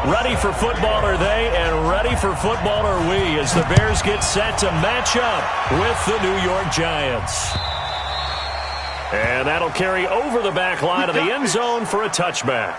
Ready for football are they, and ready for football are we as the Bears get set to match up with the New York Giants. And that'll carry over the back line of the end zone for a touchback.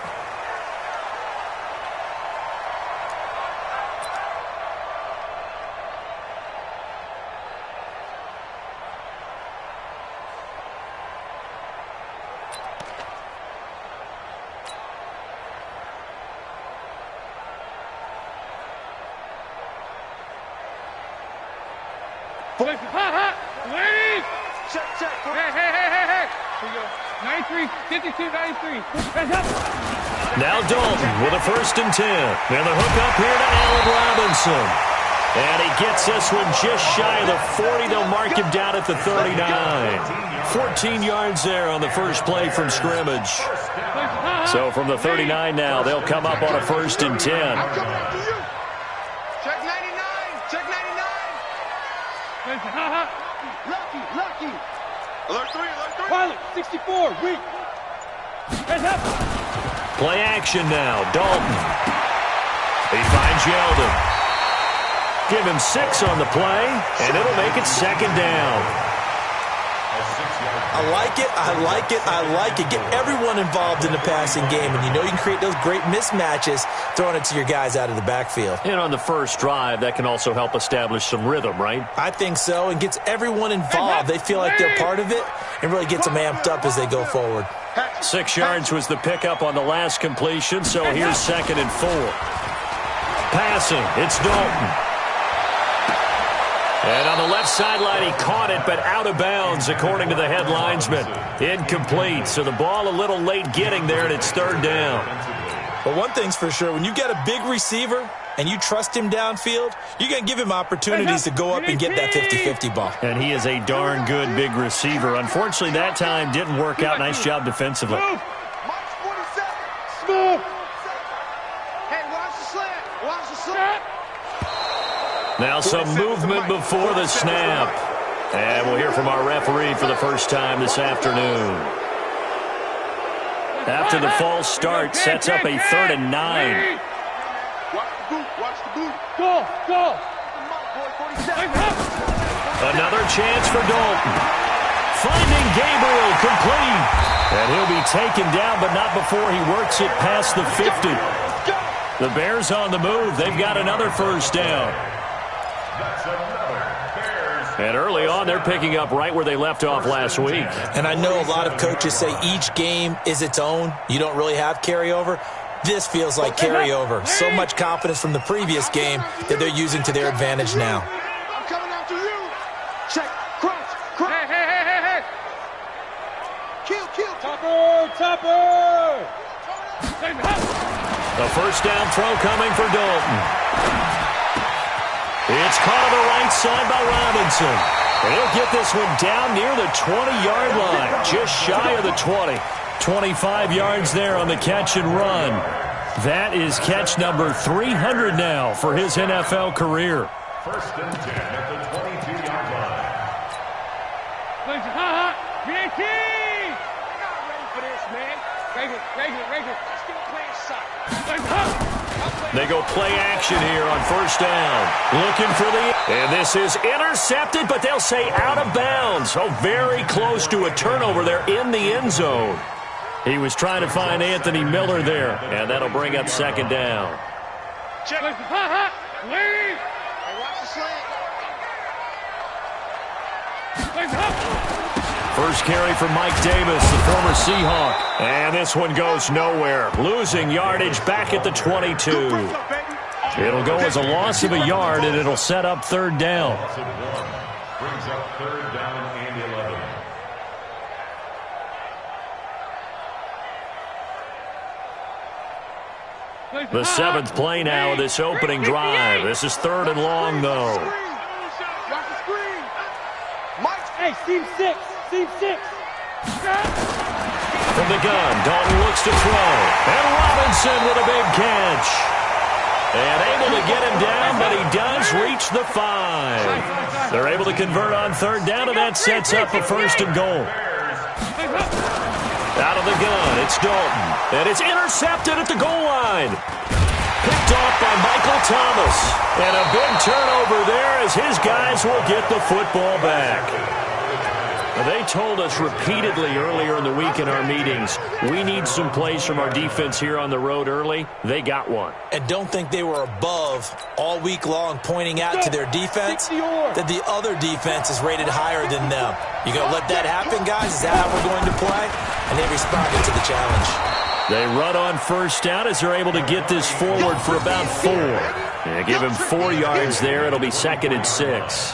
Ladies! Check. Hey. Here you go. 93, 52, 93. Now Dalton with a 1st and 10. And the hook up here to Allen Robinson. And he gets this one just shy of the 40. They'll mark him down at the 39. 14 yards there on the first play from scrimmage. So from the 39 now, they'll come up on a 1st and 10. Check 99. Check 99. Lucky. Alert 3. Pilot, 64, weak. Heads up. Play action now, Dalton. He finds Yeldon. Give him 6 on the play, and it'll make it 2nd down. I like it. Get everyone involved in the passing game, and you know you can create those great mismatches throwing it to your guys out of the backfield. And on the first drive, that can also help establish some rhythm, right? I think so, and gets everyone involved. They feel like they're part of it and really gets them amped up as they go forward. 6 yards was the pickup on the last completion, so here's 2nd and 4. Passing, it's Dalton. And on the left sideline, he caught it, but out of bounds, according to the head linesman. Incomplete, so the ball a little late getting there, and it's 3rd down. But one thing's for sure, when you get a big receiver and you trust him downfield, you're going to give him opportunities to go up and get that 50-50 ball. And he is a darn good big receiver. Unfortunately, that time didn't work out. Nice job defensively. Smooth. Hey, watch the slant. Now some movement before the snap. And we'll hear from our referee for the first time this afternoon. After the false start, sets up a 3rd and 9. Watch the boot. Go. Another chance for Dalton. Finding Gabriel complete. And he'll be taken down, but not before he works it past the 50. The Bears on the move. They've got another 1st down. And early on, they're picking up right where they left off last week. And I know a lot of coaches say each game is its own. You don't really have carryover. This feels like carryover. So much confidence from the previous game that they're using to their advantage now. I'm coming after you. Check. Crunch. Hey. Kill. Topper. The 1st down throw coming for Dalton. It's caught on the right side by Robinson. And he'll get this one down near the 20-yard line, just shy of the 20. 25 yards there on the catch and run. That is catch number 300 now for his NFL career. 1st and 10 at the 22-yard line. BAT! I'm not ready for this, man. Regular. Still playing soccer. They go play action here on 1st down. Looking for and this is intercepted, but they'll say out of bounds. Oh, very close to a turnover there in the end zone. He was trying to find Anthony Miller there, and that'll bring up 2nd down. Check. Leave. Hey, watch the slant. First carry for Mike Davis, the former Seahawk. And this one goes nowhere. Losing yardage back at the 22. It'll go as a loss of a yard, and it'll set up 3rd down. Brings up 3rd down and 11. The 7th play now of this opening drive. This is 3rd and long, though. Hey, Steve 6. From the gun, Dalton looks to throw. And Robinson with a big catch. And able to get him down, but he does reach the 5. They're able to convert on 3rd down, and that sets up a 1st and goal. Out of the gun, it's Dalton. And it's intercepted at the goal line. Picked Thomas. And a big turnover there as his guys will get the football back. They told us repeatedly earlier in the week in our meetings, we need some plays from our defense here on the road early. They got one. And don't think they were above all week long pointing out to their defense that the other defense is rated higher than them. You going to let that happen, guys? Is that how we're going to play? And they responded to the challenge. They run on first down as they're able to get this forward for about 4. Yeah, give him 4 yards there. It'll be 2nd and 6.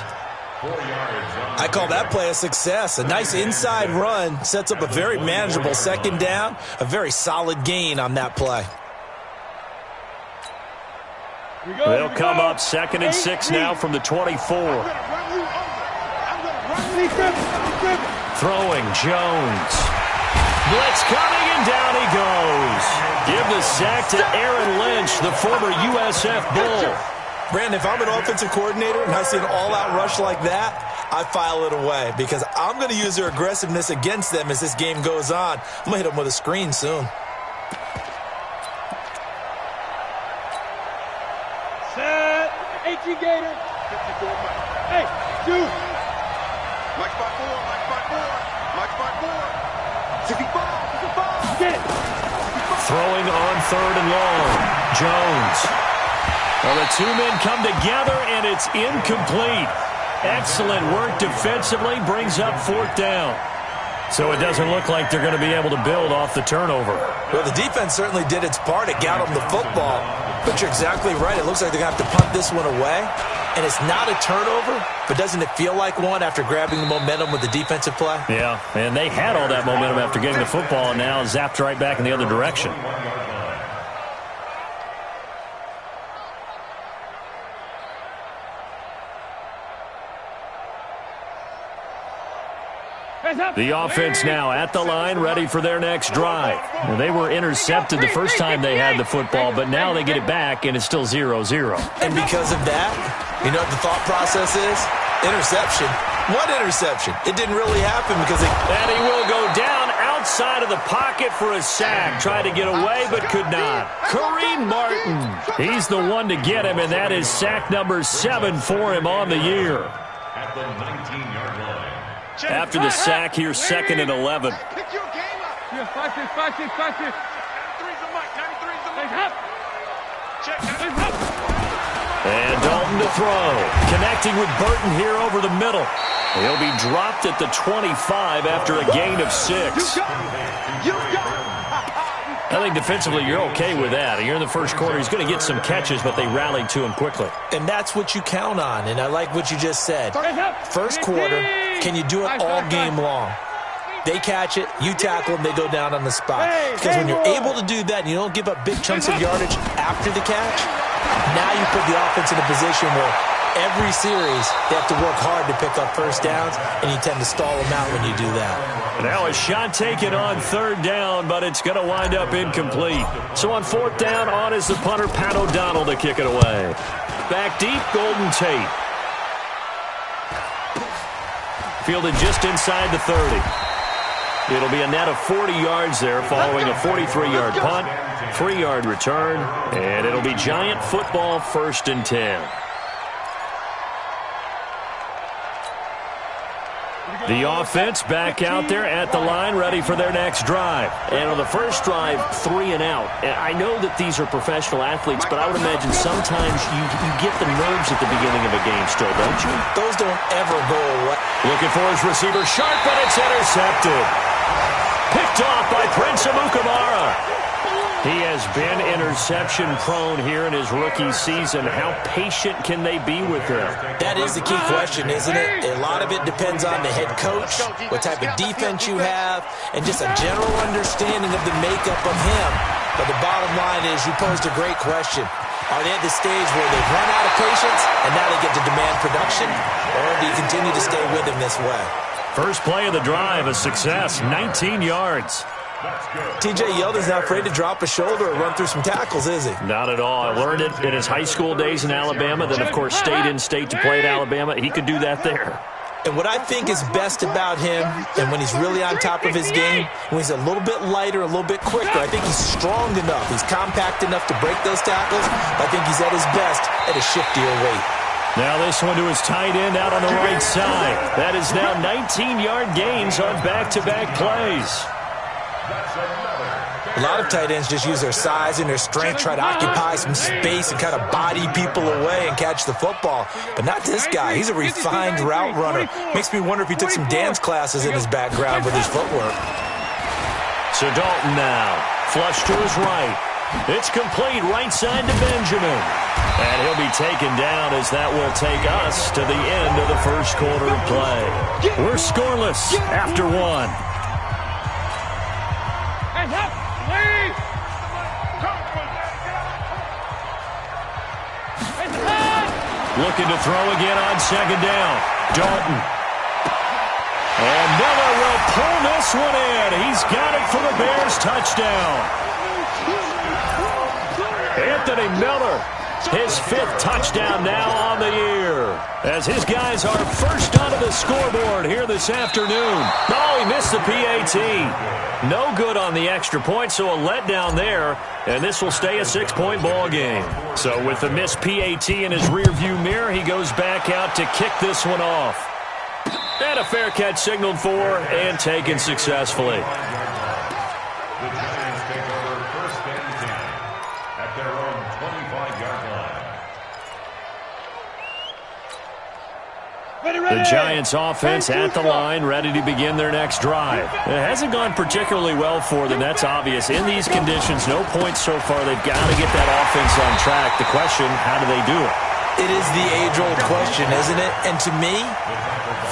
I call that play a success. A nice inside run sets up a very manageable 2nd down, a very solid gain on that play. They'll come up 2nd and 6 now from the 24. Throwing Jones. Blitz coming, and down he goes. Give the sack to Aaron Lynch, the former USF Bull. Brandon, if I'm an offensive coordinator and I see an all-out rush like that, I file it away because I'm going to use their aggressiveness against them as this game goes on. I'm going to hit them with a screen soon. Set. 18 Gator. 54 Mike. Hey, dude. Mike by 4. Mike by 4. Mike by 4. 54. 54. Get it. Throwing on 3rd and long. Jones. Well, the 2 men come together, and it's incomplete. Excellent work defensively, brings up 4th down. So it doesn't look like they're going to be able to build off the turnover. Well, the defense certainly did its part. It got them the football. But you're exactly right. It looks like they're going to have to punt this one away. And it's not a turnover, but doesn't it feel like one after grabbing the momentum with the defensive play? Yeah, and they had all that momentum after getting the football, and now zapped right back in the other direction. The offense now at the line, ready for their next drive. Well, they were intercepted the first time they had the football, but now they get it back, and it's still 0-0. And because of that, you know what the thought process is? Interception. What interception? It didn't really happen because they... And he will go down outside of the pocket for a sack. Tried to get away, but could not. Kareem Martin. He's the one to get him, and that is sack number 7 for him on the year. At the 19-yard line. After the sack, here's 2nd and 11. Pick your game up. Yeah, 5-6, 5-6, 5-6. 93's the mic. 93's the mic. Check. And Dalton to throw. Connecting with Burton here over the middle. He'll be dropped at the 25 after a gain of 6. You got it. I think defensively you're okay with that. You're in the first quarter. He's going to get some catches, but they rallied to him quickly. And that's what you count on, and I like what you just said. First quarter, can you do it all game long? They catch it, you tackle them, they go down on the spot. Because when you're able to do that and you don't give up big chunks of yardage after the catch, now you put the offense in a position where every series they have to work hard to pick up first downs, and you tend to stall them out when you do that. Now a shot taken on 3rd down, but it's going to wind up incomplete. So on 4th down, on is the punter, Pat O'Donnell, to kick it away. Back deep, Golden Tate. Fielded just inside the 30. It'll be a net of 40 yards there following a 43-yard punt, 3-yard return, and it'll be Giant football 1st and 10. The offense back out there at the line, ready for their next drive. And on the first drive, 3 and out. And I know that these are professional athletes, but I would imagine sometimes you get the nerves at the beginning of a game still, don't you? Those don't ever go away. Looking for his receiver, sharp, but it's intercepted. Picked off by Prince Amukamara. He has been interception-prone here in his rookie season. How patient can they be with him? That is the key question, isn't it? A lot of it depends on the head coach, what type of defense you have, and just a general understanding of the makeup of him. But the bottom line is you posed a great question. Are they at the stage where they've run out of patience and now they get to demand production? Or do you continue to stay with him this way? First play of the drive, a success, 19 yards. T.J. Yeldon's not afraid to drop a shoulder or run through some tackles, is he? Not at all. I learned it in his high school days in Alabama, then, of course, stayed in state to play at Alabama. He could do that there. And what I think is best about him, and when he's really on top of his game, when he's a little bit lighter, a little bit quicker, I think he's strong enough, he's compact enough to break those tackles. I think he's at his best at a shiftier weight. Now this one to his tight end out on the right side. That is now 19-yard gains on back-to-back plays. A lot of tight ends just use their size and their strength, try to occupy some space and kind of body people away and catch the football. But not this guy. He's a refined route runner. Makes me wonder if he took some dance classes in his background with his footwork. So Dalton now, flush to his right. It's complete right side to Benjamin. And he'll be taken down as that will take us to the end of the first quarter of play. We're scoreless after one. Looking to throw again on second down. Dalton. And Miller will pull this one in. He's got it for the Bears touchdown. Anthony Miller, his 5th touchdown now on the year, as his guys are first onto the scoreboard here this afternoon. Oh, he missed the PAT. No good on the extra point, so a letdown there, and this will stay a 6-point ball game. So with the missed PAT in his rearview mirror, he goes back out to kick this one off. And a fair catch signaled for and taken successfully. The Giants offense at the line, ready to begin their next drive. It hasn't gone particularly well for them, that's obvious. In these conditions, no points so far. They've got to get that offense on track. The question, how do they do it? It is the age-old question, isn't it? And to me,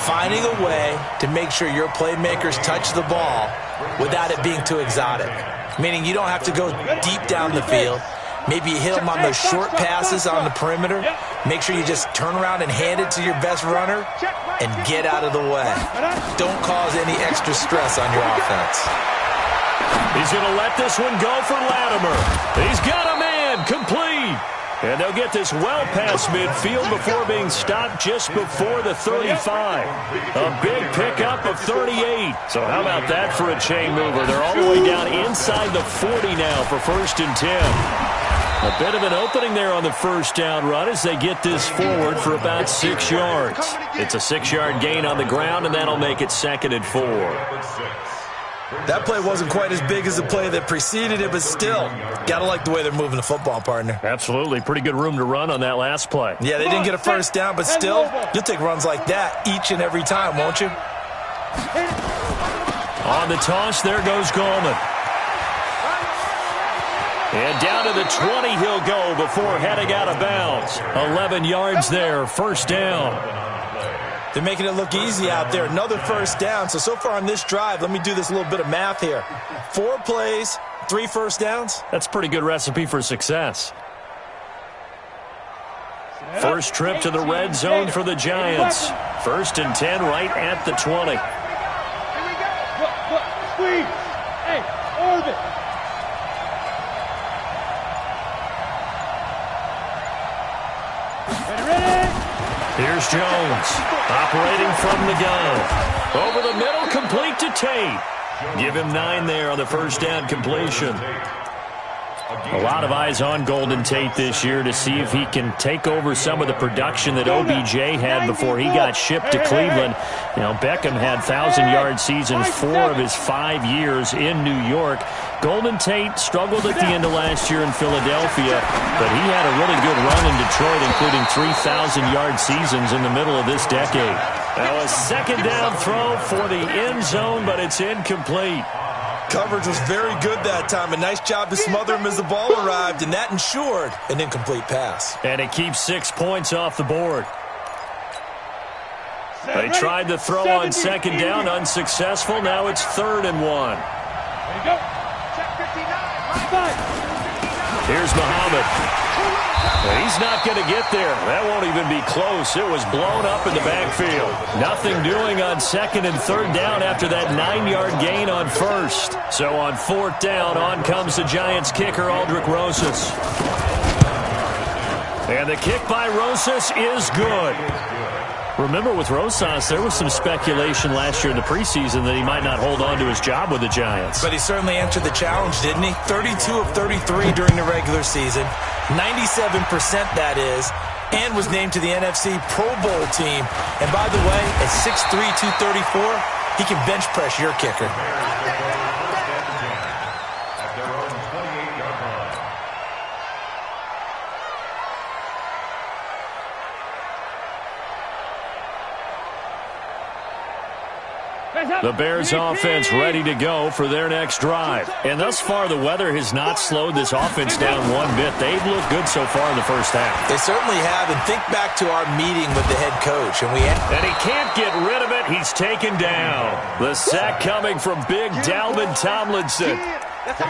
finding a way to make sure your playmakers touch the ball without it being too exotic. Meaning you don't have to go deep down the field. Maybe you hit them on those short passes on the perimeter. Make sure you just turn around and hand it to your best runner and get out of the way. Don't cause any extra stress on your offense. He's going to let this one go for Latimer. He's got a man, complete. And they'll get this well past midfield before being stopped just before the 35. A big pickup of 38. So how about that for a chain mover? They're all the way down inside the 40 now for 1st and 10. A bit of an opening there on the first down run as they get this forward for about 6 yards. It's a 6-yard gain on the ground, and that'll make it 2nd and 4. That play wasn't quite as big as the play that preceded it, but still, gotta like the way they're moving the football, partner. Absolutely. Pretty good room to run on that last play. Yeah, they didn't get a first down, but still, you'll take runs like that each and every time, won't you? On the toss, there goes Gallman. And down to the 20 he'll go before heading out of bounds. 11 yards there, first down. They're making it look easy out there. Another first down. So far on this drive, let me do this little bit of math here. 4 plays, 3 first downs. That's a pretty good recipe for success. First trip to the red zone for the Giants. 1st and 10 right at the 20. Squeeze. Hey, orbit. Here's Jones, operating from the gun. Over the middle, complete to Tate. Give him 9 there on the first down completion. A lot of eyes on Golden Tate this year to see if he can take over some of the production that OBJ had before he got shipped to Cleveland. You know, Beckham had 1,000-yard seasons 4 of his 5 years in New York. Golden Tate struggled at the end of last year in Philadelphia, but he had a really good run in Detroit, including 3,000-yard seasons in the middle of this decade. Now a second down throw for the end zone, but it's incomplete. Coverage was very good that time. A nice job to smother him as the ball arrived, and that ensured an incomplete pass. And it keeps 6 points off the board. They tried the throw on second down, unsuccessful. Now it's 3rd and 1. There you go. Check 59. Here's Muhammad. He's not going to get there. That won't even be close. It was blown up in the backfield. Nothing doing on 2nd and 3rd down after that 9-yard gain on 1st. So on 4th down, on comes the Giants kicker, Aldrick Rosas. And the kick by Rosas is good. Remember with Rosas, there was some speculation last year in the preseason that he might not hold on to his job with the Giants. But he certainly answered the challenge, didn't he? 32 of 33 during the regular season, 97% that is, and was named to the NFC Pro Bowl team. And by the way, at 6'3", 234, he can bench press your kicker. The Bears offense ready to go for their next drive. And thus far, the weather has not slowed this offense down one bit. They've looked good so far in the first half. They certainly have. And think back to our meeting with the head coach. And he can't get rid of it. He's taken down. The sack coming from big Dalvin Tomlinson.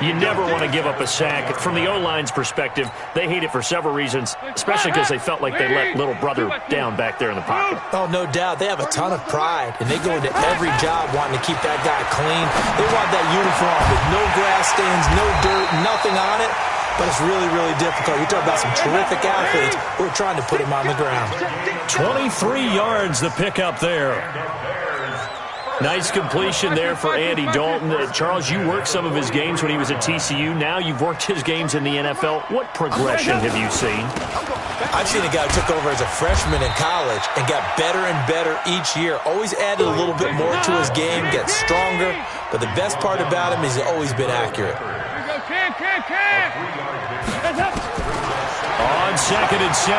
You never want to give up a sack. From the O-line's perspective, they hate it for several reasons, especially because they felt like they let little brother down back there in the pocket. Oh, no doubt. They have a ton of pride, and they go into every job wanting to keep that guy clean. They want that uniform with no grass stains, no dirt, nothing on it. But it's really, really difficult. You're talking about some terrific athletes who are trying to put him on the ground. 23 yards the pickup there. Nice completion there for Andy Dalton. Charles, you worked some of his games when he was at TCU. Now you've worked his games in the NFL. What progression have you seen? I've seen a guy who took over as a freshman in college and got better and better each year. Always added a little bit more to his game, gets stronger. But the best part about him is he's always been accurate. On 2nd and 7,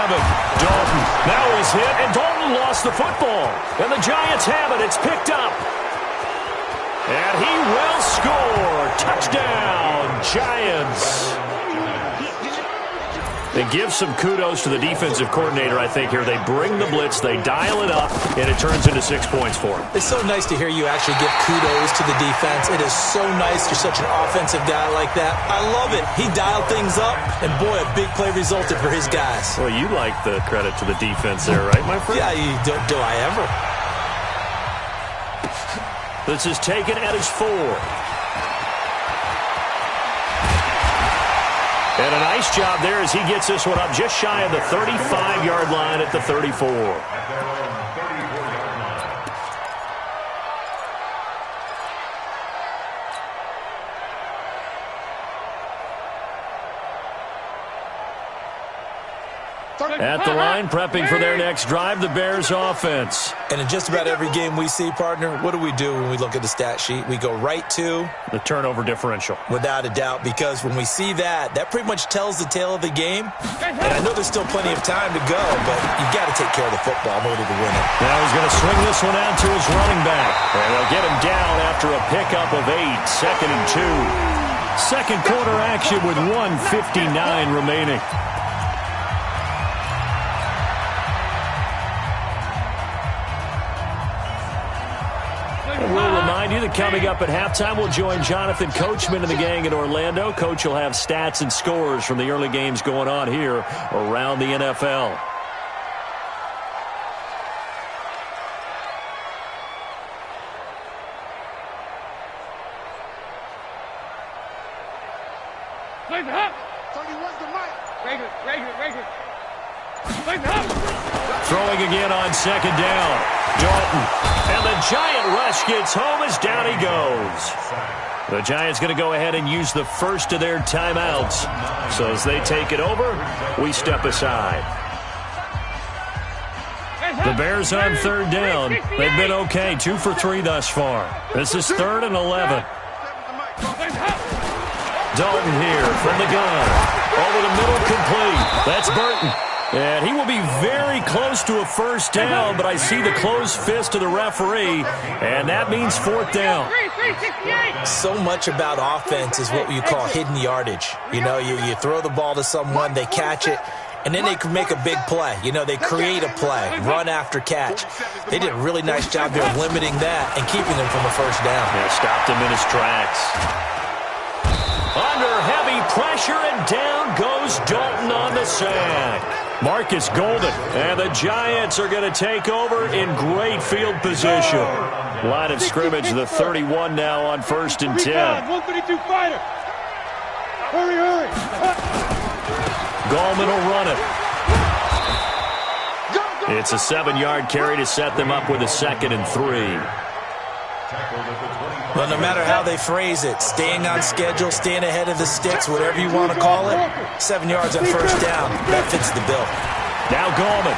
Dalton. Now he's hit, and Dalton lost the football. And the Giants have it. It's picked up. And he will score. Touchdown, Giants. They give some kudos to the defensive coordinator, I think, here. They bring the blitz, they dial it up, and it turns into 6 points for him. It's so nice to hear you actually give kudos to the defense. It is so nice. You're such an offensive guy like that. I love it. He dialed things up, and boy, a big play resulted for his guys. Well, you like the credit to the defense there, right, my friend? Yeah, do I ever? This is taken at his 4. And a nice job there as he gets this one up just shy of the 35-yard line at the 34. At the line, prepping for their next drive, the Bears offense. And in just about every game we see, partner, what do we do when we look at the stat sheet? We go right to the turnover differential. Without a doubt, because when we see that, that pretty much tells the tale of the game. And I know there's still plenty of time to go, but you've got to take care of the football in order to win it. Now he's going to swing this one out to his running back. And they'll get him down after a pickup of 8, 2nd and 2. Second quarter action with 1:59 remaining. We'll remind you that coming up at halftime, we'll join Jonathan Coachman and the gang in Orlando. Coach will have stats and scores from the early games going on here around the NFL. Throwing again on second down. Dalton. And the Giant rush gets home as down he goes. The Giants going to go ahead and use the first of their timeouts. So as they take it over, we step aside. The Bears on third down. They've been okay. 2 for 3 thus far. This is 3rd and 11. Dalton here from the gun. Over the middle, complete. That's Burton. And he will be very close to a first down, but I see the closed fist of the referee, and that means 4th down. So much about offense is what you call hidden yardage. You know, you throw the ball to someone, they catch it, and then they can make a big play. You know, they create a play, run after catch. They did a really nice job there of limiting that and keeping him from a first down. Yeah, stopped him in his tracks. Under heavy pressure, and down goes Dalton on the sack. Marcus Golden, and the Giants are going to take over in great field position. Line of scrimmage, the 31 now on 1st and 10. 132 fighter. Hurry. Gallman will run it. It's a 7-yard carry to set them up with a 2nd and 3. Well, no matter how they phrase it, staying on schedule, staying ahead of the sticks, whatever you want to call it, 7 yards on first down, that fits the bill. Now Gallman.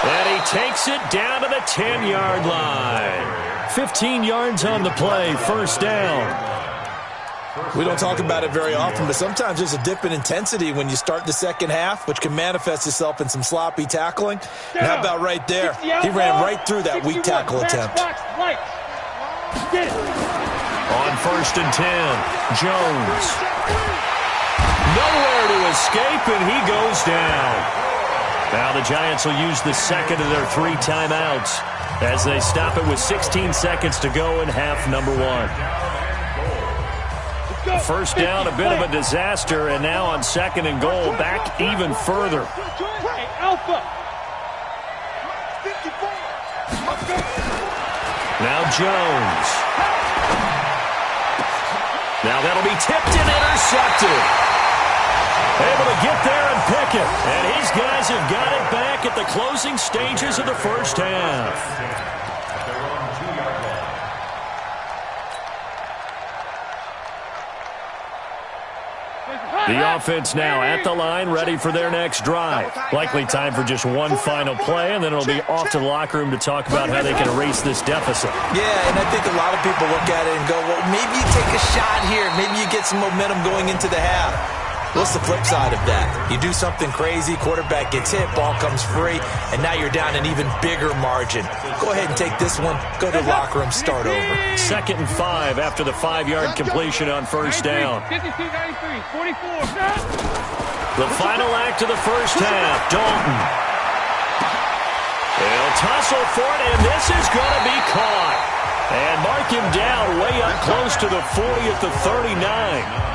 And he takes it down to the 10-yard line. 15 yards on the play, first down. We don't talk about it very often, but sometimes there's a dip in intensity when you start the second half, which can manifest itself in some sloppy tackling. And how about right there? He ran right through that weak tackle attempt. On first and 10, Jones. Nowhere to escape, and he goes down. Now the Giants will use the second of their 3 timeouts as they stop it with 16 seconds to go in half number 1. First down, a bit of a disaster, and now on 2nd and goal, back even further. Now Jones. Now that'll be tipped and intercepted. Able to get there and pick it. And his guys have got it back at the closing stages of the first half. The offense now at the line, ready for their next drive. Likely time for just one final play, and then it'll be off to the locker room to talk about how they can erase this deficit. Yeah, and I think a lot of people look at it and go, well, maybe you take a shot here. Maybe you get some momentum going into the half. What's the flip side of that? You do something crazy, quarterback gets hit, ball comes free, and now you're down an even bigger margin. Go ahead and take this one, go to the locker room, start over. 2nd and 5 after the 5-yard completion on first down. The final act of the first half, Dalton. They'll tussle for it, and this is going to be caught. And mark him down way up close to the 40 at the 39.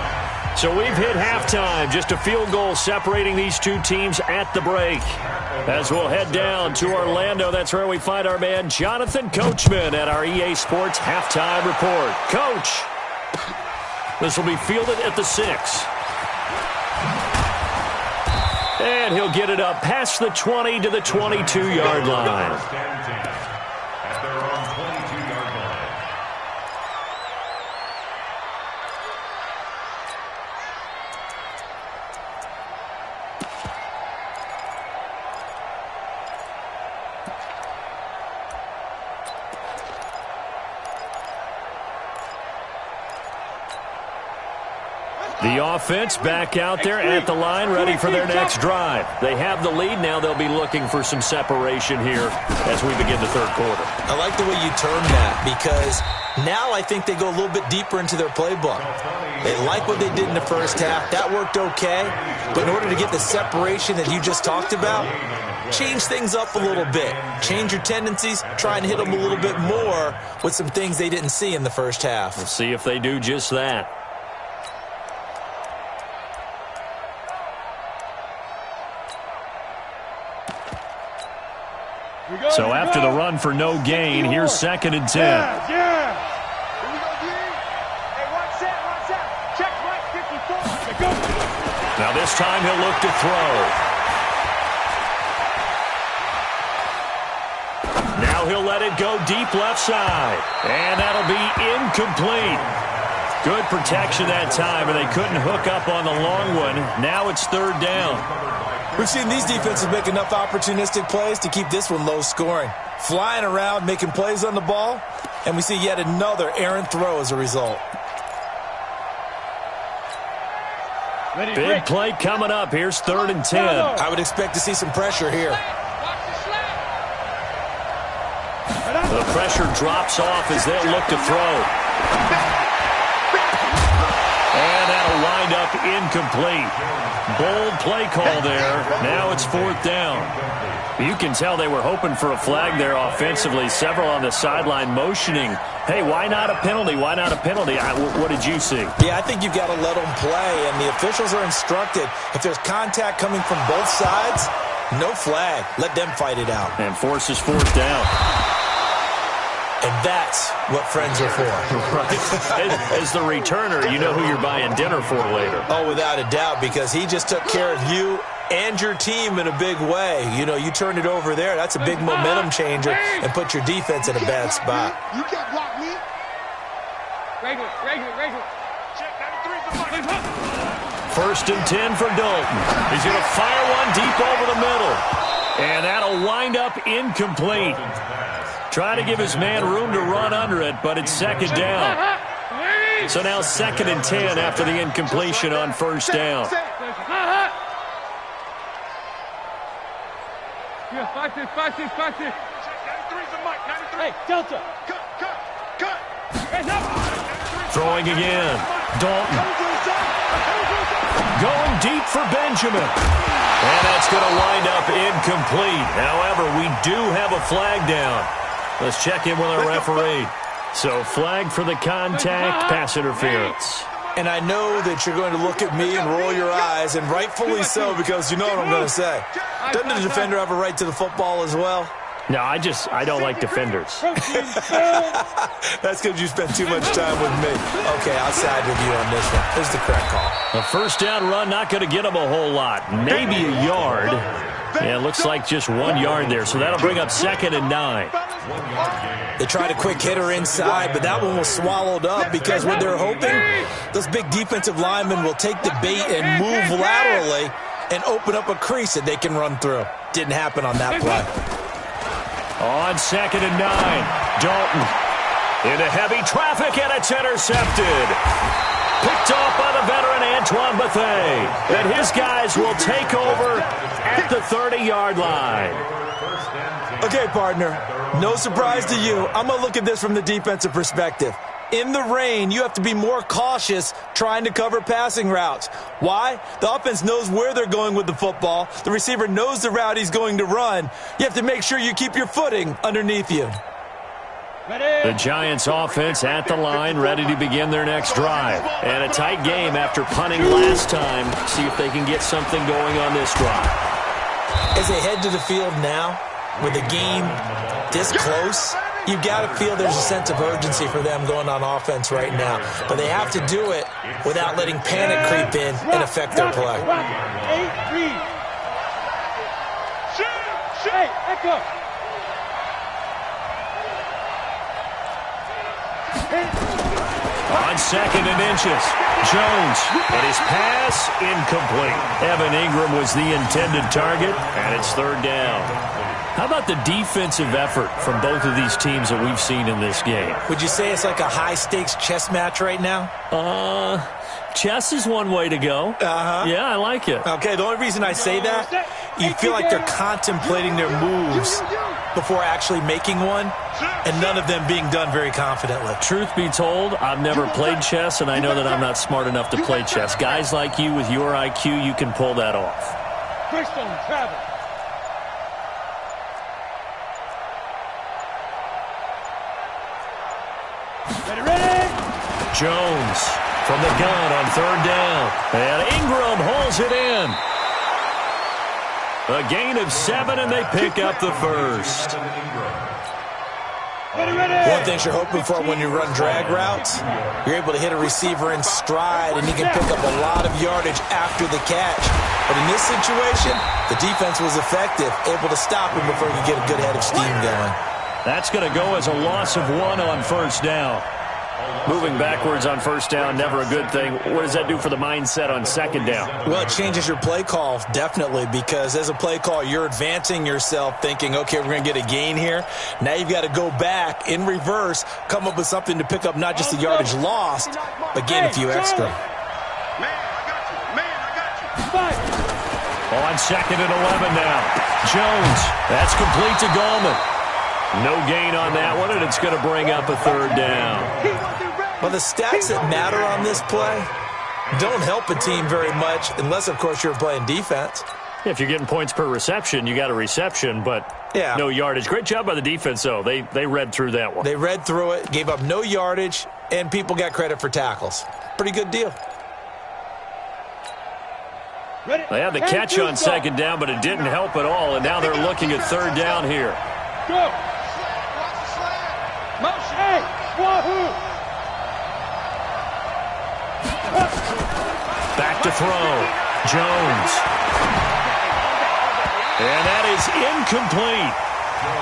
So we've hit halftime, just a field goal separating these two teams at the break. As we'll head down to Orlando, that's where we find our man Jonathan Coachman at our EA Sports Halftime Report. Coach, this will be fielded at the 6. And he'll get it up past the 20 to the 22-yard line. The offense back out there at the line, ready for their next drive. They have the lead. Now they'll be looking for some separation here as we begin the third quarter. I like the way you term that, because now I think they go a little bit deeper into their playbook. They like what they did in the first half. That worked okay. But in order to get the separation that you just talked about, change things up a little bit. Change your tendencies. Try and hit them a little bit more with some things they didn't see in the first half. We'll see if they do just that. So after the run for no gain, here's 2nd and 10. Now this time he'll look to throw. Now he'll let it go deep left side. And that'll be incomplete. Good protection that time, and they couldn't hook up on the long one. Now it's 3rd down. We've seen these defenses make enough opportunistic plays to keep this one low scoring. Flying around, making plays on the ball, and we see yet another errant throw as a result. Big play coming up. Here's 3rd and 10. I would expect to see some pressure here. The pressure drops off as they'll look to throw. And that'll wind up incomplete. Bold play call there. Now it's 4th down. You can tell they were hoping for a flag there offensively. Several on the sideline motioning, hey, why not a penalty? Why not a penalty? What did you see? Yeah, I think you've got to let them play, and the officials are instructed. If there's contact coming from both sides, no flag. Let them fight it out. And forces 4th down. And that's what friends are for. Right. As the returner, you know who you're buying dinner for later. Oh, without a doubt, because he just took care of you and your team in a big way. You know, you turned it over there. That's a big momentum changer and put your defense in a bad spot. You can't block me. Regular. First and 10 for Dalton. He's going to fire one deep over the middle. And that'll wind up incomplete. Trying to give his man room to run under it, but it's second down. So now second and 10 after the incompletion on first down. Watch this. Hey, Delta. Cut. Throwing again. Dalton. Going deep for Benjamin. And that's going to wind up incomplete. However, we do have a flag down. Let's check in with our referee. So flag for the contact, pass interference. And I know that you're going to look at me and roll your eyes, and rightfully so, because you know what I'm going to say. Doesn't the defender have a right to the football as well? No, I don't like defenders. That's because you spent too much time with me. Okay, I'll side with you on this one. This is the correct call. A first down run, not going to get him a whole lot. Maybe a yard. Yeah, it looks like just 1 yard there, so that'll bring up second and 9. They tried a quick hitter inside, but that one was swallowed up because what they're hoping, those big defensive linemen will take the bait and move laterally and open up a crease that they can run through. Didn't happen on that play. On second and 9, Dalton into heavy traffic, and it's intercepted. Picked off by the veteran Antoine Bethea. And his guys will take over at the 30-yard line. Okay, partner, no surprise to you. I'm going to look at this from the defensive perspective. In the rain, you have to be more cautious trying to cover passing routes. Why? The offense knows where they're going with the football. The receiver knows the route he's going to run. You have to make sure you keep your footing underneath you. The Giants offense at the line, ready to begin their next drive. And a tight game after punting last time. See if they can get something going on this drive. As they head to the field now, with the game this close, you've got to feel there's a sense of urgency for them going on offense right now. But they have to do it without letting panic creep in and affect their play. Hey, echo. On second and inches, Jones, and his pass incomplete. Evan Ingram was the intended target, and it's third down. How about the defensive effort from both of these teams that we've seen in this game? Would you say it's like a high-stakes chess match right now? Chess is one way to go. Yeah, I like it. Okay, the only reason I say that, you feel like they're contemplating their moves before actually making one, and none of them being done very confidently. Truth be told, I've never played chess, and I know that I'm not smart enough to play chess. Guys like you with your IQ, you can pull that off. Crystal travel. Ready. Jones from the gun on third down. And Ingram holds it in. A gain of 7, and they pick up the first. One thing you're hoping for when you run drag routes, you're able to hit a receiver in stride, and you can pick up a lot of yardage after the catch. But in this situation, the defense was effective, able to stop him before he could get a good head of steam going. That's going to go as a loss of 1 on first down. Moving backwards on first down, never a good thing. What does that do for the mindset on second down? Well, it changes your play call, definitely, because as a play call, you're advancing yourself thinking, okay, we're going to get a gain here. Now you've got to go back in reverse, come up with something to pick up not just the yardage lost, but gain a few extra. Man, I got you. On second and 11 now. Jones, that's complete to Gallman. No gain on that one, and it's going to bring up a third down. Well, the stats that matter on this play don't help a team very much unless, of course, you're playing defense. If you're getting points per reception, you got a reception, but no yardage. Great job by the defense, though. They read through that one. They read through it, gave up no yardage, and people got credit for tackles. Pretty good deal. They had the catch on second down, but it didn't help at all, and now they're looking at third down here. Go. Motion. to throw. Jones. And that is incomplete.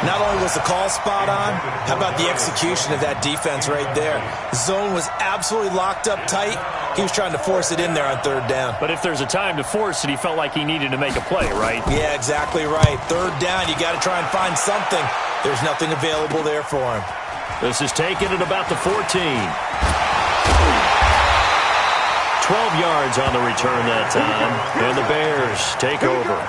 Not only was the call spot on, how about the execution of that defense right there? The zone was absolutely locked up tight. He was trying to force it in there on third down. But if there's a time to force it, he felt like he needed to make a play, right? Yeah, exactly right. Third down, you got to try and find something. There's nothing available there for him. This is taken at about the 14. 12 yards on the return that time. And the Bears take over.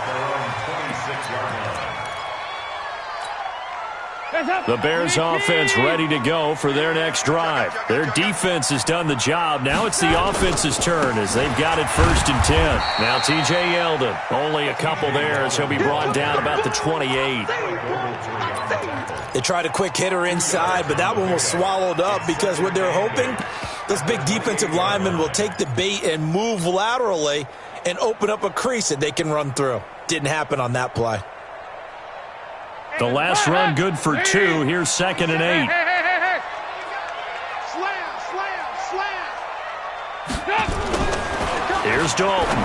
The Bears offense ready to go for their next drive. Their defense has done the job. Now it's the offense's turn as they've got it 1st and 10. Now T.J. Yeldon, only a couple there as he'll be brought down about the 28. They tried a quick hitter inside, but that one was swallowed up because what they're hoping, this big defensive lineman will take the bait and move laterally and open up a crease that they can run through. Didn't happen on that play. The last run good for 2. Here's 2nd and 8. Here's Dalton.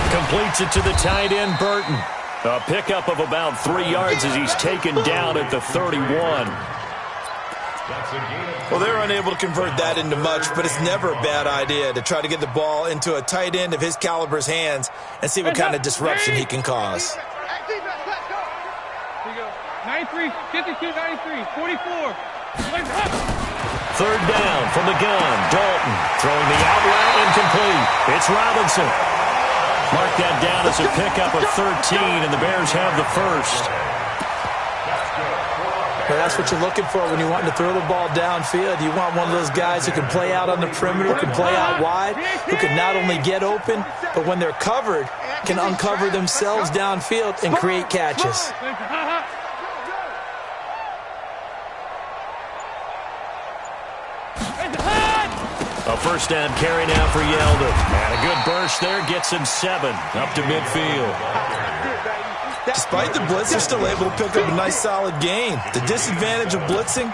Completes it to the tight end, Burton. A pickup of about 3 yards as he's taken down at the 31. Well, they're unable to convert that into much, but it's never a bad idea to try to get the ball into a tight end of his caliber's hands and see what kind of disruption he can cause. 93, 52, 93, 44. Third down from the gun. Dalton throwing the out route incomplete. It's Robinson. Mark that down as a pickup of 13, and the Bears have the first. Well, that's what you're looking for when you want to throw the ball downfield. You want one of those guys who can play out on the perimeter, who can play out wide, who can not only get open, but when they're covered, can uncover themselves downfield and create catches. A first down carry now for Yeldon. And a good burst there gets him 7 up to midfield. Despite the blitz, they're still able to pick up a nice solid gain. The disadvantage of blitzing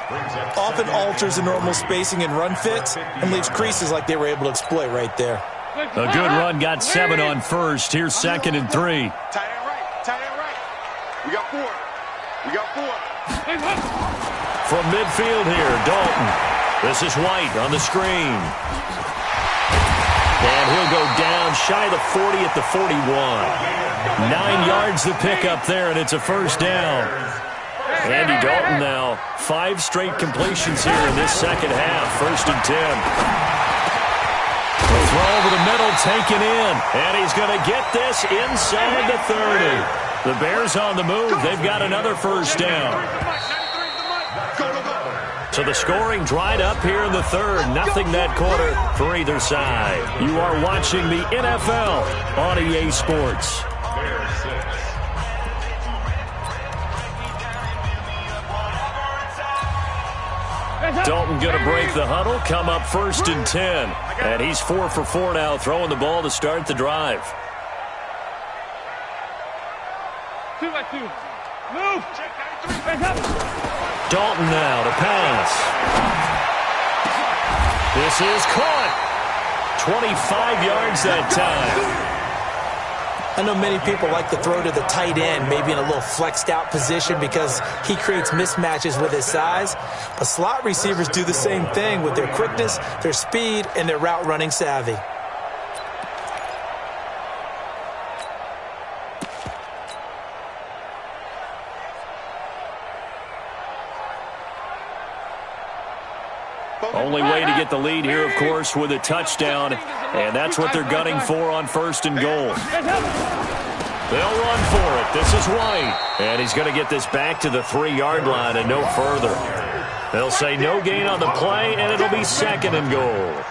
often alters the normal spacing and run fits and leaves creases like they were able to exploit right there. A good run got 7 on first. Here's 2nd and 3. Tight end right. Tight end right. We got 4. We got 4. From midfield here, Dalton. This is White on the screen. And he'll go down shy of the 40 at the 41. 9 yards to pick up there, and it's a first down. Andy Dalton now, 5 straight completions here in this second half. 1st and 10. The throw over the middle taken in, and he's going to get this inside the 30. The Bears on the move. They've got another first down. So the scoring dried up here in the third. Nothing that quarter for either side. You are watching the NFL on EA Sports. Dalton going to break the huddle, come up 1st and 10. And he's 4 for 4 now, throwing the ball to start the drive. 2 by 2. Move. Dalton now to pass. This is caught. 25 yards that time. I know many people like to throw to the tight end, maybe in a little flexed out position because he creates mismatches with his size. But slot receivers do the same thing with their quickness, their speed, and their route running savvy. Only way to get the lead here, of course, with a touchdown, and that's what they're gunning for on 1st and goal. They'll run for it. This is White, and he's going to get this back to the 3-yard line and no further. They'll say no gain on the play, and it'll be 2nd and goal.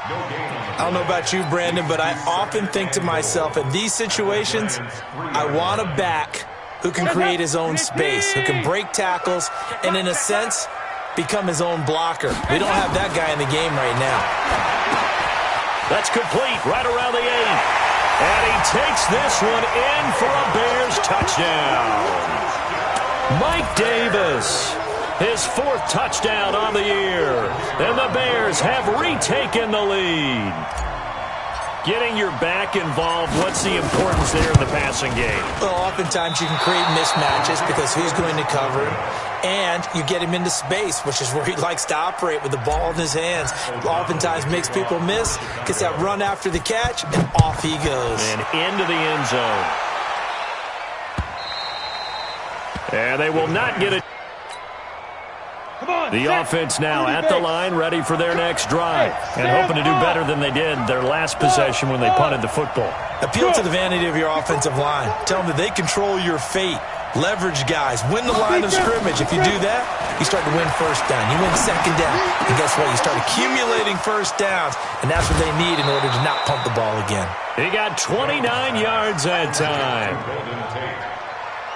I don't know about you, Brandon, but I often think to myself, in these situations, I want a back who can create his own space, who can break tackles, and in a sense, become his own blocker. We don't have that guy in the game right now. That's complete right around the 8. And he takes this one in for a Bears touchdown. Mike Davis, his 4th touchdown on the year. And the Bears have retaken the lead. Getting your back involved, what's the importance there in the passing game? Well, oftentimes you can create mismatches because who's going to cover him, and you get him into space, which is where he likes to operate with the ball in his hands. Oftentimes makes people miss, gets that run after the catch, and off he goes. And into the end zone. And they will not get it. The offense now at the line, ready for their next drive, and hoping to do better than they did their last possession when they punted the football. Appeal to the vanity of your offensive line. Tell them that they control your fate. Leverage guys. Win the line of scrimmage. If you do that, you start to win first down. You win second down. And guess what? You start accumulating first downs, and that's what they need in order to not punt the ball again. He got 29 yards that time.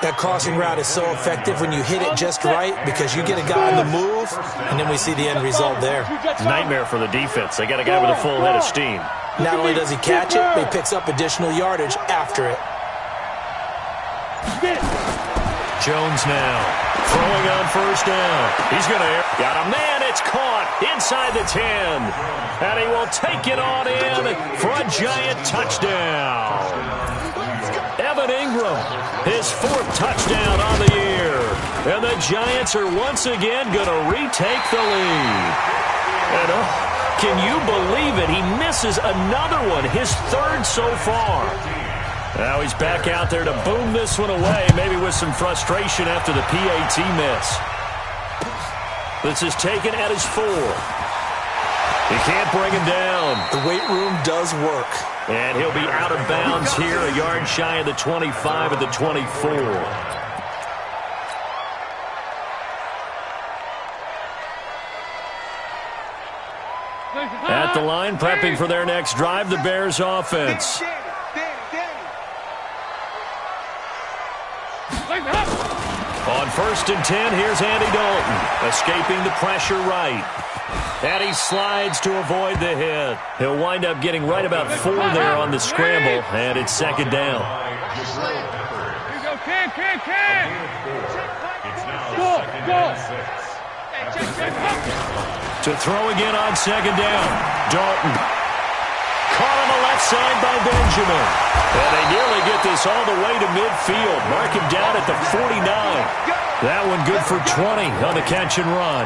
That crossing route is so effective when you hit it just right because you get a guy on the move, and then we see the end result there. Nightmare for the defense. They got a guy with a full head of steam. Not only does he catch it, but he picks up additional yardage after it. Jones now throwing on first down. He's going to got a man. It's caught inside the 10. And he will take it on in for a giant touchdown. Evan Ingram, his 4th touchdown on the year. And the Giants are once again going to retake the lead. And can you believe it? He misses another one, his 3rd so far. Now he's back out there to boom this one away, maybe with some frustration after the PAT miss. This is taken at his 4. He can't bring him down. The weight room does work. And he'll be out of bounds here, a yard shy of the 25 at the 24. At the line, prepping for their next drive, the Bears offense. On 1st and 10, here's Andy Dalton, escaping the pressure right. And he slides to avoid the hit. He'll wind up getting right about 4 there on the scramble, and it's 2nd down. Here you go, Cam. To throw again on 2nd down. Dalton. Caught on the left side by Benjamin. And they nearly get this all the way to midfield. Mark him down at the 49. That one good for 20 on the catch and run.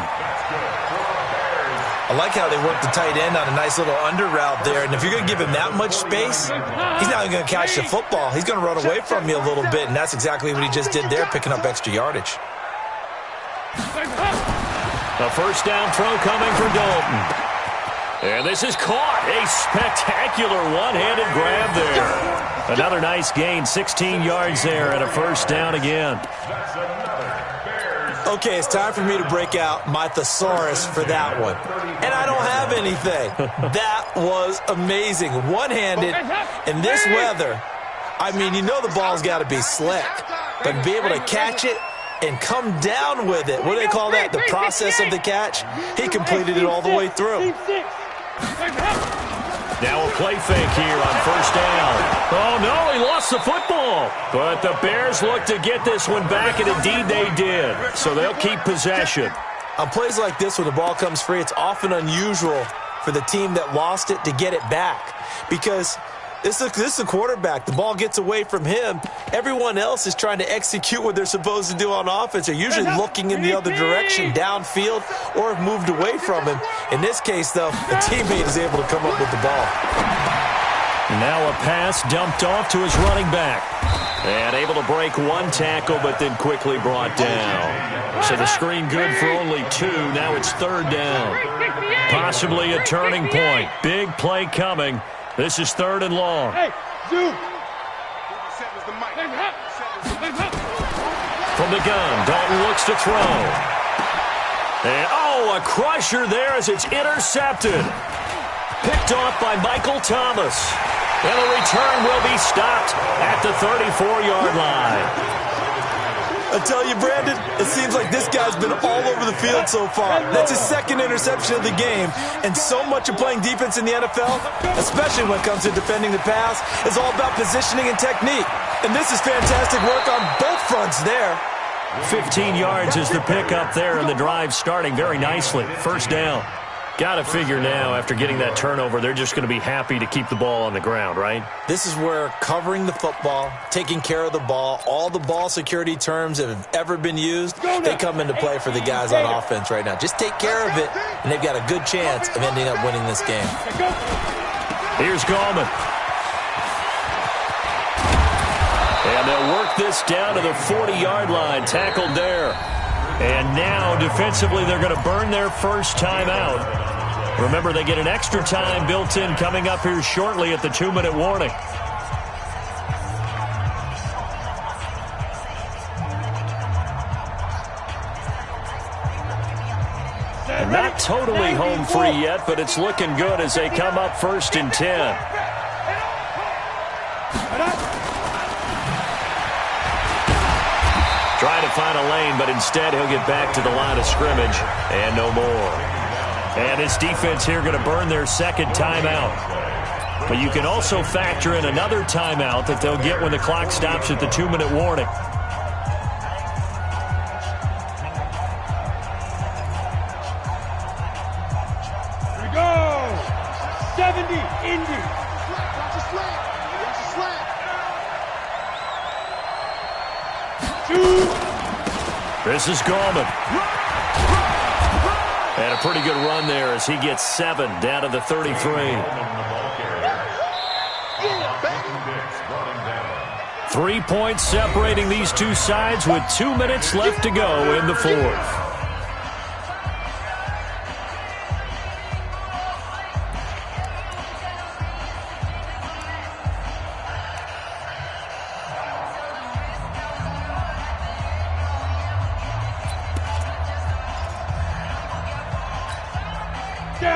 I like how they work the tight end on a nice little under route there. And if you're going to give him that much space, he's not going to catch the football. He's going to run away from you a little bit, and that's exactly what he just did there, picking up extra yardage. A first down throw coming for Dalton. And this is caught. A spectacular one-handed grab there. Another nice gain, 16 yards there, and a first down again. Okay, it's time for me to break out my thesaurus for that one. And I don't have anything. That was amazing. One-handed in this weather. I mean, you know the ball's got to be slick. But to be able to catch it and come down with it, what do they call that? The process of the catch? He completed it all the way through. Now a play fake here on first down. Oh, no, he lost the football. But the Bears look to get this one back, and indeed they did. So they'll keep possession. On plays like this, when the ball comes free, it's often unusual for the team that lost it to get it back. Because this is a quarterback. The ball gets away from him. Everyone else is trying to execute what they're supposed to do on offense. They're usually looking in the other direction, downfield, or have moved away from him. In this case, though, the teammate is able to come up with the ball. Now a pass dumped off to his running back. And able to break one tackle, but then quickly brought down. So the screen good for only 2. Now it's 3rd down. Possibly a turning point. Big play coming. This is 3rd and long. From the gun, Dalton looks to throw. And, a crusher there as it's intercepted. Picked off by Michael Thomas. And the return will be stopped at the 34-yard line. I tell you, Brandon, it seems like this guy's been all over the field so far. That's his 2nd interception of the game. And so much of playing defense in the NFL, especially when it comes to defending the pass, is all about positioning and technique. And this is fantastic work on both fronts there. 15 yards is the pickup there, and the drive starting very nicely. First down. Got to figure now, after getting that turnover, they're just going to be happy to keep the ball on the ground, right? This is where covering the football, taking care of the ball, all the ball security terms that have ever been used, they come into play for the guys on offense right now. Just take care of it, and they've got a good chance of ending up winning this game. Here's Gallman. And they'll work this down to the 40-yard line, tackled there. And now, defensively, they're going to burn their first timeout. Remember, they get an extra time built in coming up here shortly at the 2-minute warning. And not totally home free yet, but it's looking good as they come up 1st and 10. Trying to find a lane, but instead he'll get back to the line of scrimmage and no more. And this defense here going to burn their second timeout. But you can also factor in another timeout that they'll get when the clock stops at the 2-minute warning. Here we go. 70, Indy. Watch a slant. Watch a slant. This is Gallman. And a pretty good run there as he gets 7 down to the 33. 3 points separating these two sides with 2 minutes left to go in the fourth.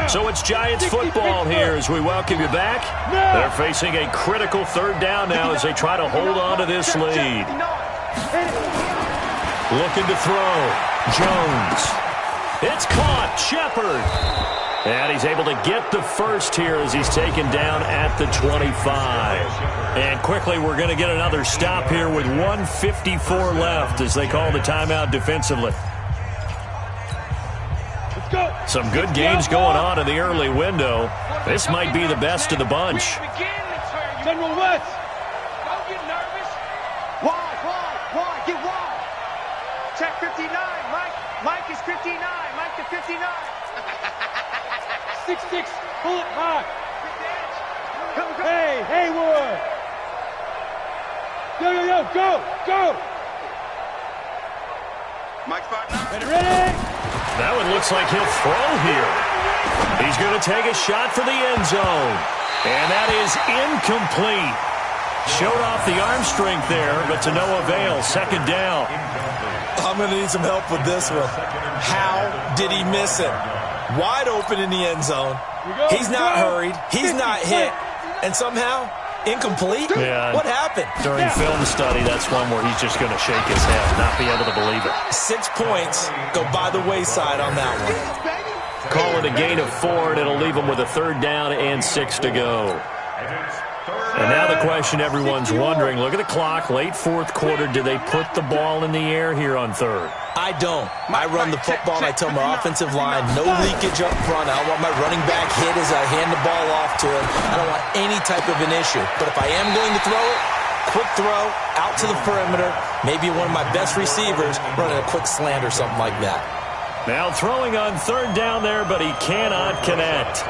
So it's Giants football here as we welcome you back. They're facing a critical 3rd down now as they try to hold on to this lead. Looking to throw. Jones. It's caught. Shepard. And he's able to get the first here as he's taken down at the 25. And quickly we're going to get another stop here with 1:54 left as they call the timeout defensively. Some good games going on in the early window. This might be the best of the bunch. General West. Don't get nervous. Wide. Get wide. Check 59. Mike is 59. Mike to 59. 6'6". Pull it high. Hey, Haywood. Go. Mike's 5'9". Ready? That one looks like he'll throw here. He's going to take a shot for the end zone. And that is incomplete. Showed off the arm strength there, but to no avail. 2nd down. I'm going to need some help with this one. How did he miss it? Wide open in the end zone. He's not hurried. He's not hit. And somehow, incomplete? Yeah. What happened? During film study, that's one where he's just going to shake his head, not be able to believe it. 6 points go by the wayside on that one. Call it a gain of 4, and it'll leave him with a 3rd down and 6 to go. And now the question everyone's wondering, look at the clock, late 4th quarter, do they put the ball in the air here on 3rd? I don't. I run the football, and I tell my offensive line, no leakage up front. I don't want my running back hit as I hand the ball off to him. I don't want any type of an issue. But if I am going to throw it, quick throw, out to the perimeter, maybe one of my best receivers running a quick slant or something like that. Now throwing on 3rd down there, but he cannot connect.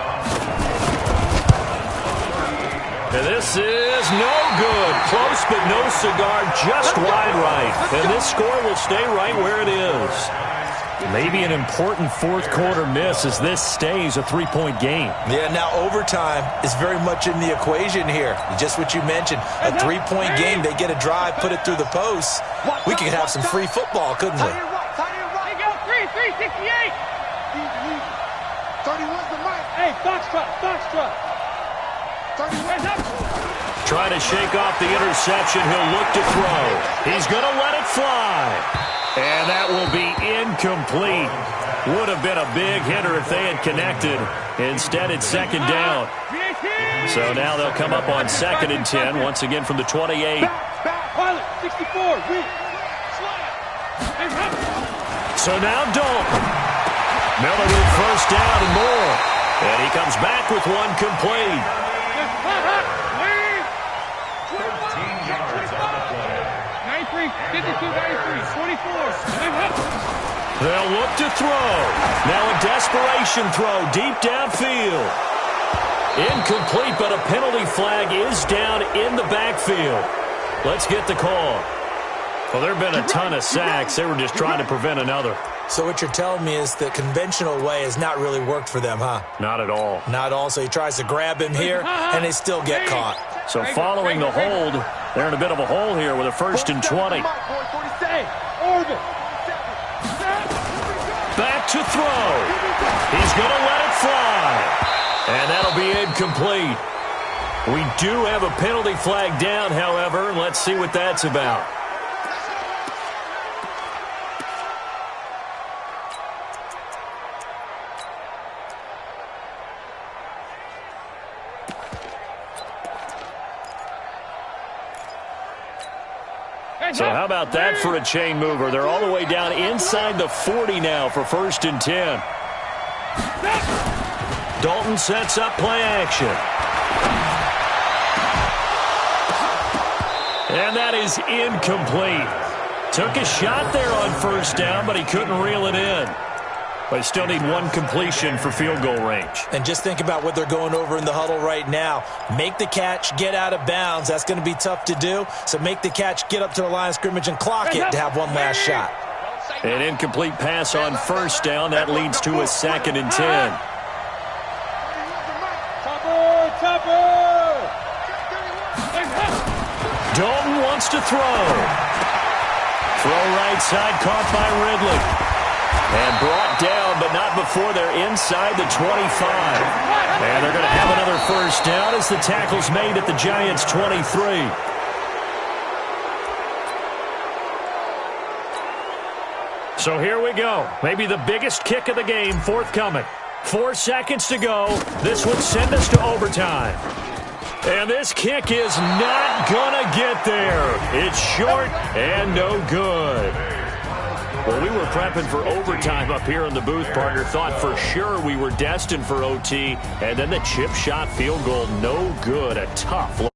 And this is no good. Close, but no cigar, just wide right. And this score will stay right where it is. Maybe an important 4th quarter miss as this stays a 3-point game. Yeah, now overtime is very much in the equation here. Just what you mentioned, a 3-point game, they get a drive, put it through the posts. We could have some free football, couldn't we? They go 368. 31's the mic. Hey, Foxtrot. Trying to shake off the interception. He'll look to throw. He's going to let it fly. And that will be incomplete. Would have been a big hitter if they had connected. Instead, it's 2nd down. So now they'll come up on 2nd and 10, once again from the 28. Pilot, 64. So now Dalton. Miller with first down and more. And he comes back with one complete. 13 yards on the play. 93, 52, 93, 24. They'll look to throw. Now a desperation throw deep downfield. Incomplete, but a penalty flag is down in the backfield. Let's get the call. Well, there have been a ton of sacks. They were just trying to prevent another. So what you're telling me is the conventional way has not really worked for them, huh? Not at all. Not at all. So he tries to grab him here, and they still get caught. So following the hold, they're in a bit of a hole here with a 1st and 20. Back to throw. He's going to let it fly. And that'll be incomplete. We do have a penalty flag down, however, and let's see what that's about. So how about that for a chain mover? They're all the way down inside the 40 now for 1st and 10. Dalton sets up play action. And that is incomplete. Took a shot there on 1st down, but he couldn't reel it in. But they still need one completion for field goal range. And just think about what they're going over in the huddle right now. Make the catch, get out of bounds. That's going to be tough to do. So make the catch, get up to the line of scrimmage, and clock it to have one last shot. An incomplete pass on 1st down. That leads to a 2nd and 10. Dalton wants to throw. Throw right side, caught by Ridley. And brought down, but not before they're inside the 25. And they're going to have another 1st down as the tackle's made at the Giants' 23. So here we go. Maybe the biggest kick of the game forthcoming. 4 seconds to go. This would send us to overtime. And this kick is not going to get there. It's short and no good. Well, we were prepping for overtime up here in the booth, partner. Thought for sure we were destined for OT. And then the chip shot field goal, no good. A tough